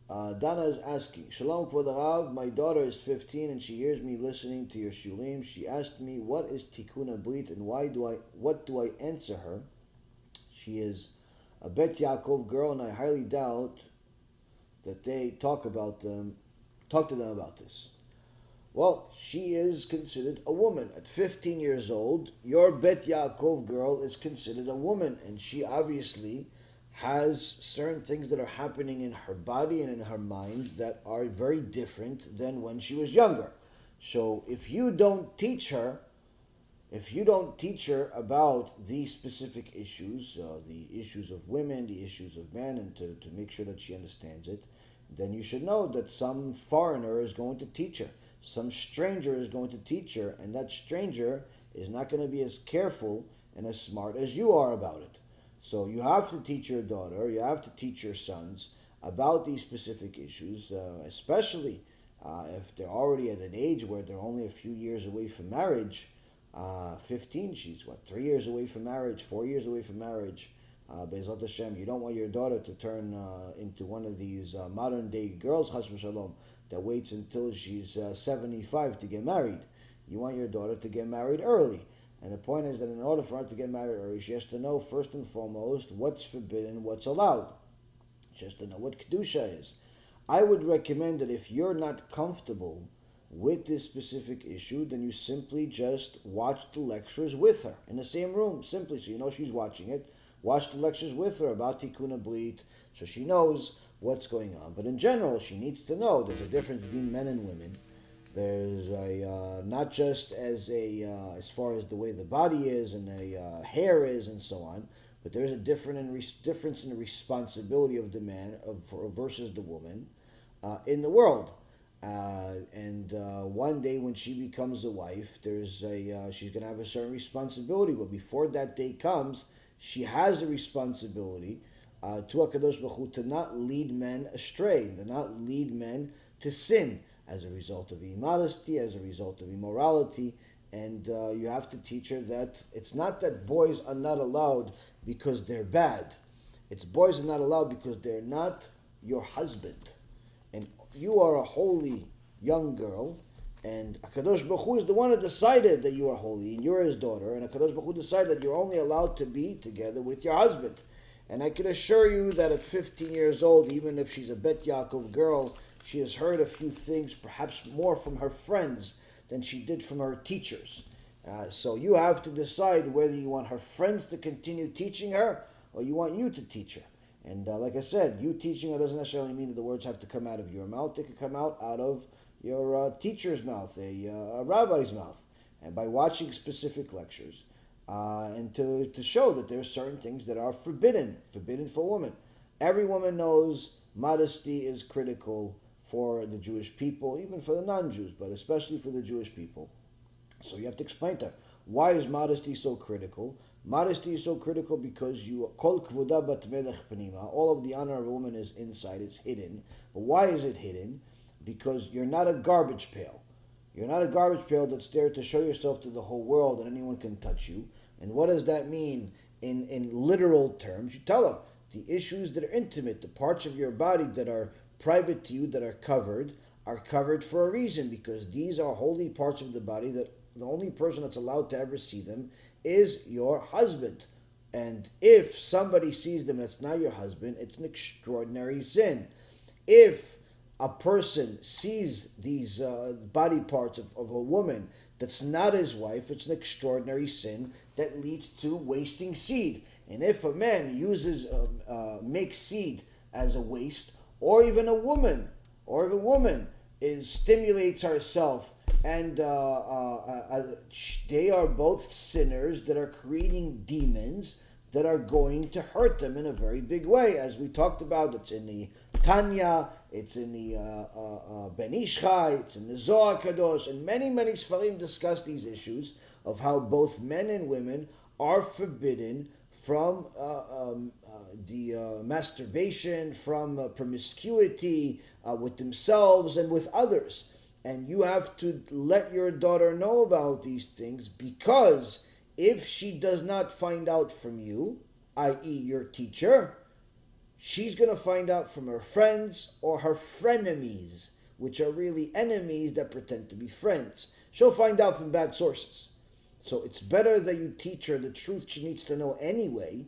Dana is asking, Shalom Kvod Harav, my daughter is 15 and she hears me listening to your shulim. She asked me, what is Tikkun HaBrit and what do I answer her? She is a Bet Yaakov girl and I highly doubt that they talk to them about this. Well, she is considered a woman. At 15 years old, your Bet Yaakov girl is considered a woman, and she obviously has certain things that are happening in her body and in her mind that are very different than when she was younger. So if you don't teach her about these specific issues, the issues of women, the issues of men, and to make sure that she understands it, then you should know that some foreigner is going to teach her. Some stranger is going to teach her, and that stranger is not going to be as careful and as smart as you are about it. So you have to teach your daughter, you have to teach your sons about these specific issues, especially if they're already at an age where they're only a few years away from marriage. 15, she's 3 years away from marriage, 4 years away from marriage. Be'ezrat Hashem, you don't want your daughter to turn into one of these modern day girls, chas v'shalom, that waits until she's 75 to get married. You want your daughter to get married early. And the point is that in order for her to get married early, she has to know first and foremost what's forbidden, what's allowed. She has to know what Kedushah is. I would recommend that if you're not comfortable with this specific issue, then you simply just watch the lectures with her in the same room, simply so you know she's watching it. Watch the lectures with her about Tikkun HaBrit so she knows what's going on. But in general, she needs to know there's a difference between men and women. There's a not just as far as the way the body is and the hair is and so on, but there's a difference in the responsibility of the man versus the woman in the world. And one day when she becomes a wife, she's going to have a certain responsibility. But before that day comes, she has a responsibility to HaKadosh Baruch Hu to not lead men astray, to not lead men to sin as a result of immodesty, as a result of immorality. And you have to teach her that it's not that boys are not allowed because they're bad. It's boys are not allowed because they're not your husband. And you are a holy young girl, and HaKadosh Baruch Hu is the one that decided that you are holy, and you're his daughter, and HaKadosh Baruch Hu decided that you're only allowed to be together with your husband. And I can assure you that at 15 years old, even if she's a Bet Yaakov girl, she has heard a few things, perhaps more from her friends than she did from her teachers. So you have to decide whether you want her friends to continue teaching her, or you want you to teach her. And like I said, you teaching her doesn't necessarily mean that the words have to come out of your mouth. They could come out of your teacher's mouth, a rabbi's mouth. And by watching specific lectures, and to show that there are certain things that are forbidden for women. Every woman knows modesty is critical for the Jewish people, even for the non-Jews, but especially for the Jewish people. So you have to explain to her, why is modesty so critical? Modesty is so critical because kol kvuda bat melech panima, all of the honor of a woman is inside, it's hidden. But why is it hidden? Because you're not a garbage pail. You're not a garbage pail that's there to show yourself to the whole world and anyone can touch you. And what does that mean in literal terms? You tell her the issues that are intimate, the parts of your body that are private to you, that are covered for a reason, because these are holy parts of the body that the only person that's allowed to ever see them is your husband. And if somebody sees them that's not your husband, it's an extraordinary sin. If a person sees these body parts of a woman that's not his wife, it's an extraordinary sin that leads to wasting seed. And if a man makes seed as a waste, or even a woman stimulates herself, and they are both sinners that are creating demons that are going to hurt them in a very big way. As we talked about, it's in the Tanya, it's in the Ben Ishchai, it's in the Zohar Kadosh, and many Sfarim discuss these issues of how both men and women are forbidden from the masturbation, from promiscuity with themselves and with others. And you have to let your daughter know about these things, because if she does not find out from you, i.e. your teacher, she's going to find out from her friends or her frenemies, which are really enemies that pretend to be friends. She'll find out from bad sources. So it's better that you teach her the truth she needs to know anyway,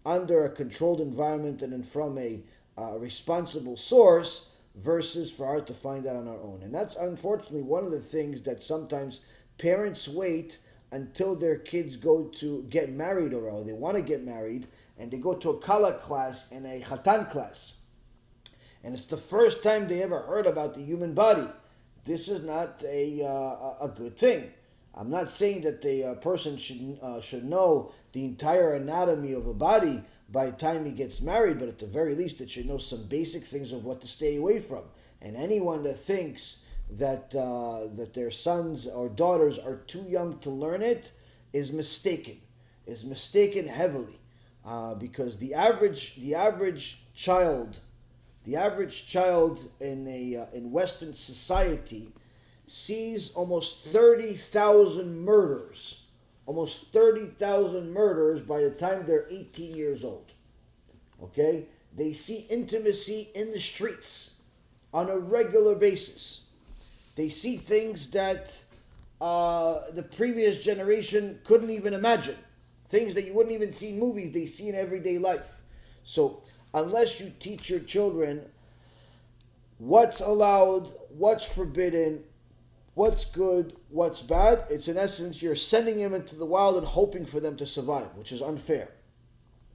under a controlled environment and from a responsible source, versus for her to find out on her own. And that's unfortunately one of the things that sometimes parents wait until their kids go to get married, or they want to get married, and they go to a kala class and a chatan class. And it's the first time they ever heard about the human body. This is not a good thing. I'm not saying that the person should know the entire anatomy of a body by the time he gets married, but at the very least it should know some basic things of what to stay away from. And anyone that thinks that their sons or daughters are too young to learn it is mistaken heavily, because the average child in Western society sees almost 30,000 murders. Almost 30,000 murders by the time they're 18 years old. Okay? They see intimacy in the streets on a regular basis. They see things that the previous generation couldn't even imagine. Things that you wouldn't even see in movies, they see in everyday life. So, unless you teach your children what's allowed, what's forbidden, what's good, what's bad, it's in essence you're sending them into the wild and hoping for them to survive, which is unfair.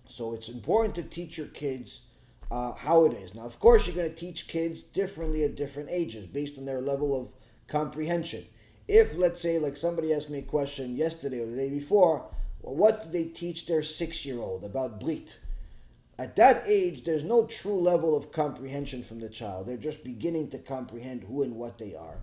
So it's important to teach your kids how it is. Now, of course, you're going to teach kids differently at different ages based on their level of comprehension. If, let's say, like somebody asked me a question yesterday or the day before, well, what do they teach their 6-year-old about Brit? At that age, there's no true level of comprehension from the child. They're just beginning to comprehend who and what they are.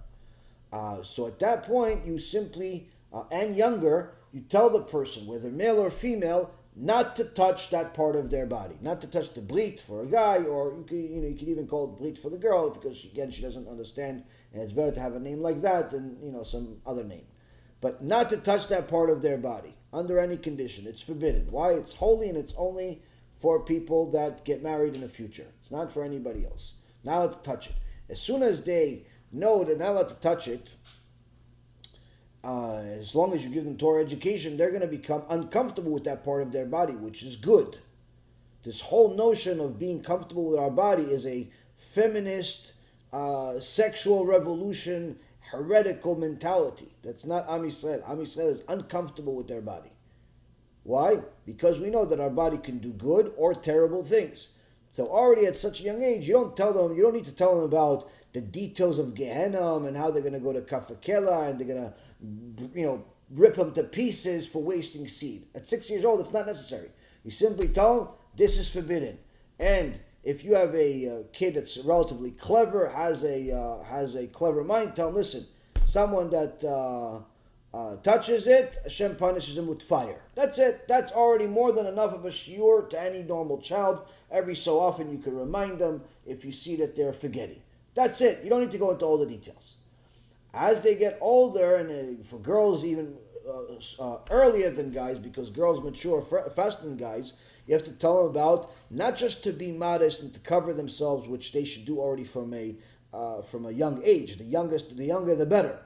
So at that point, you simply, and younger, you tell the person, whether male or female, not to touch that part of their body. Not to touch the brit for a guy, or you could even call it brit for the girl, because again, she doesn't understand, and it's better to have a name like that than some other name. But not to touch that part of their body under any condition. It's forbidden. Why? It's holy, and it's only for people that get married in the future. It's not for anybody else. Not allowed to touch it. As soon as they know they're not allowed to touch it, as long as you give them Torah education, they're going to become uncomfortable with that part of their body, which is good. This whole notion of being comfortable with our body is a feminist, sexual revolution, heretical mentality. That's not Am Yisrael. Am Yisrael is uncomfortable with their body. Why? Because we know that our body can do good or terrible things. So already at such a young age, you don't need to tell them about the details of GEHINNOM and how they're going to go to Kafakela and they're going to, rip them to pieces for wasting seed. At 6 years old, it's not necessary. You simply tell them, this is forbidden. And if you have a kid that's relatively clever, has a clever mind, tell them, listen, someone that touches it, Hashem punishes him with fire. That's it. That's already more than enough of a shiur to any normal child. Every so often you can remind them if you see that they're forgetting. That's it. You don't need to go into all the details. As they get older, and for girls even earlier than guys, because girls mature faster than guys, you have to tell them about not just to be modest and to cover themselves, which they should do already from a young age. The younger the better.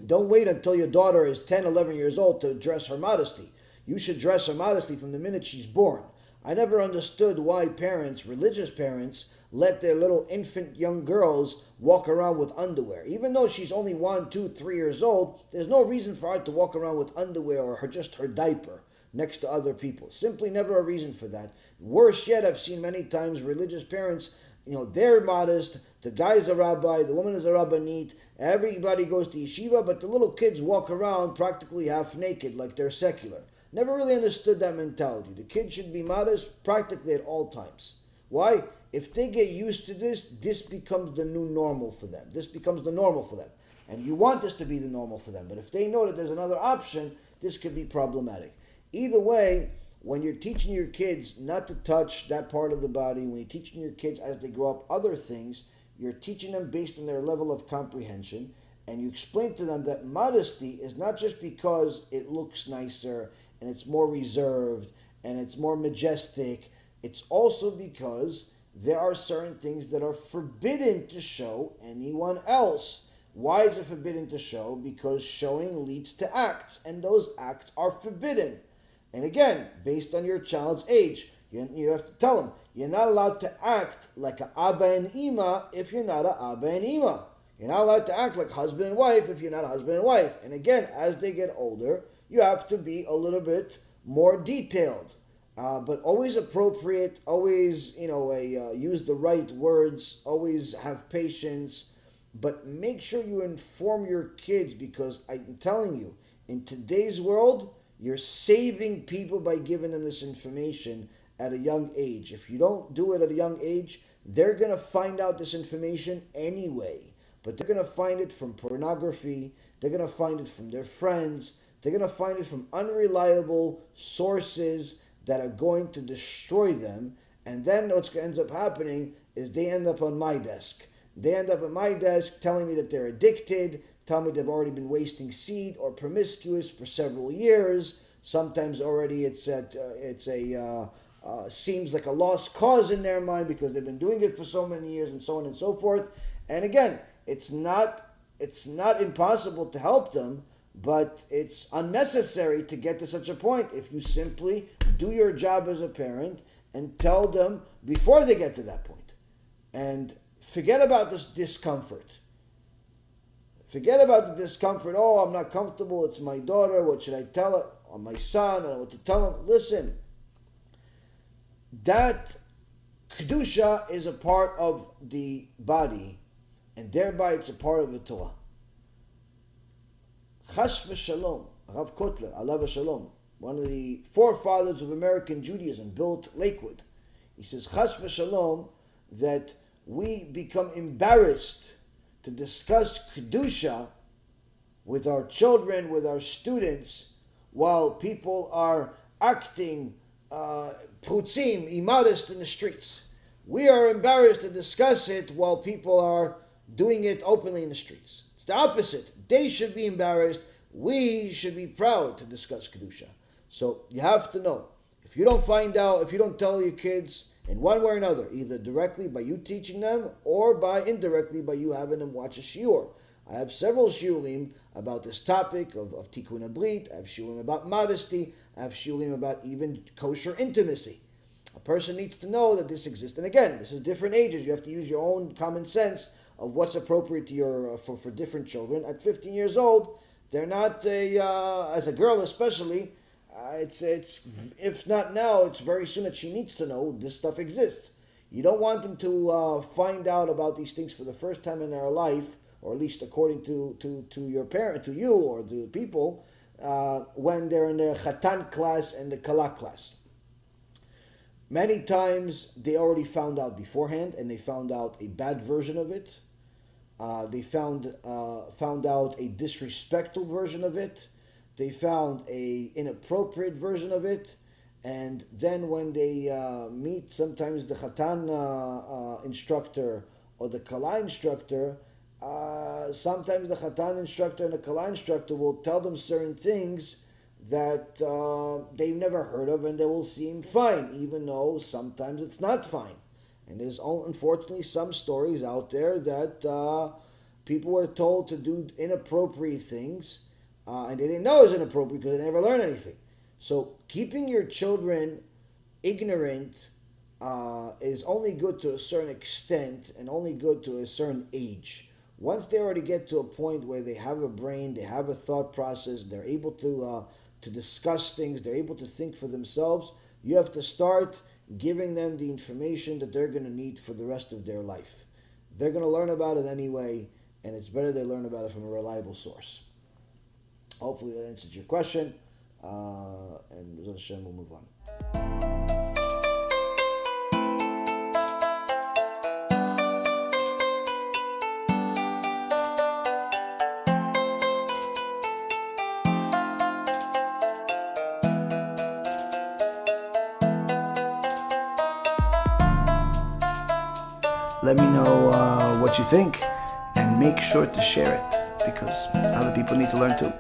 Don't wait until your daughter is 10, 11 years old to dress her modesty. You should dress her modesty from the minute she's born. I never understood why parents, religious parents, let their little infant young girls walk around with underwear. Even though she's only 1, 2, 3 years old, there's no reason for her to walk around with underwear or just her diaper next to other people. Simply never a reason for that. Worse yet, I've seen many times religious parents, they're modest, the guy's a rabbi, the woman is a rabbanit, everybody goes to yeshiva, but the little kids walk around practically half naked like they're secular. Never really understood that mentality. The kids should be modest practically at all times. Why? If they get used to this becomes the new normal for them. This becomes the normal for them. And you want this to be the normal for them. But if they know that there's another option, this could be problematic. Either way, when you're teaching your kids not to touch that part of the body, when you're teaching your kids as they grow up other things, you're teaching them based on their level of comprehension, and you explain to them that modesty is not just because it looks nicer, and it's more reserved, and it's more majestic. It's also because there are certain things that are forbidden to show anyone else. Why is it forbidden to show? Because showing leads to acts, and those acts are forbidden. And again, based on your child's age, you have to tell them, you're not allowed to act like a Abba and Ima if you're not a Abba and Ima. You're not allowed to act like husband and wife if you're not a husband and wife. And again, as they get older, you have to be a little bit more detailed. But always appropriate, always, use the right words, always have patience. But make sure you inform your kids, because I'm telling you, in today's world, you're saving people by giving them this information at a young age. If you don't do it at a young age, they're going to find out this information anyway. But they're going to find it from pornography, they're going to find it from their friends, they're going to find it from unreliable sources that are going to destroy them. And then what ends up happening is they end up on my desk. They end up at my desk telling me that they're addicted, telling me they've already been wasting seed or promiscuous for several years. Sometimes already seems like a lost cause in their mind because they've been doing it for so many years, and so on and so forth. And again, it's not impossible to help them, but it's unnecessary to get to such a point if you simply do your job as a parent and tell them before they get to that point. And forget about this discomfort. Forget about the discomfort. Oh, I'm not comfortable. It's my daughter. What should I tell her? Or my son. I don't know what to tell him. Listen, that Kedushah is a part of the body, and thereby it's a part of the Torah. Chas v'shalom, Rav Kotler, alav v'shalom, one of the forefathers of American Judaism, built Lakewood. He says, Chas v'shalom, that we become embarrassed to discuss Kedushah with our children, with our students, while people are acting prutzim, immodest in the streets. We are embarrassed to discuss it while people are doing it openly in the streets. It's the opposite. They should be embarrassed. We should be proud to discuss Kedushah. So you have to know, if you don't find out, if you don't tell your kids in one way or another, either directly by you teaching them or by indirectly by you having them watch a shiur. I have several shiurim about this topic of Tikkun HaBrit. I have shiurim about modesty. I have shiurim about even kosher intimacy. A person needs to know that this exists. And again, this is different ages. You have to use your own common sense of what's appropriate to your for different children. At 15 years old, they're not as a girl especially. It's if not now, it's very soon that she needs to know this stuff exists. You don't want them to find out about these things for the first time in their life, or at least according to your parent, to you or to the people, when they're in their chatan class and the kala class. Many times they already found out beforehand, and they found out a bad version of it. They found out a disrespectful version of it. They found a inappropriate version of it, and then when they meet sometimes the Chatan instructor or the Kala instructor, sometimes the Chatan instructor and the Kala instructor will tell them certain things that they've never heard of, and they will seem fine, even though sometimes it's not fine. And there's unfortunately some stories out there that people were told to do inappropriate things, and they didn't know it was inappropriate because they never learned anything. So keeping your children ignorant is only good to a certain extent and only good to a certain age. Once they already get to a point where they have a brain, they have a thought process, they're able to discuss things, they're able to think for themselves, you have to start giving them the information that they're going to need for the rest of their life. They're going to learn about it anyway, and it's better they learn about it from a reliable source. Hopefully that answers your question, and B'ezras Hashem, we'll move on. Let me know what you think, and make sure to share it, because other people need to learn too.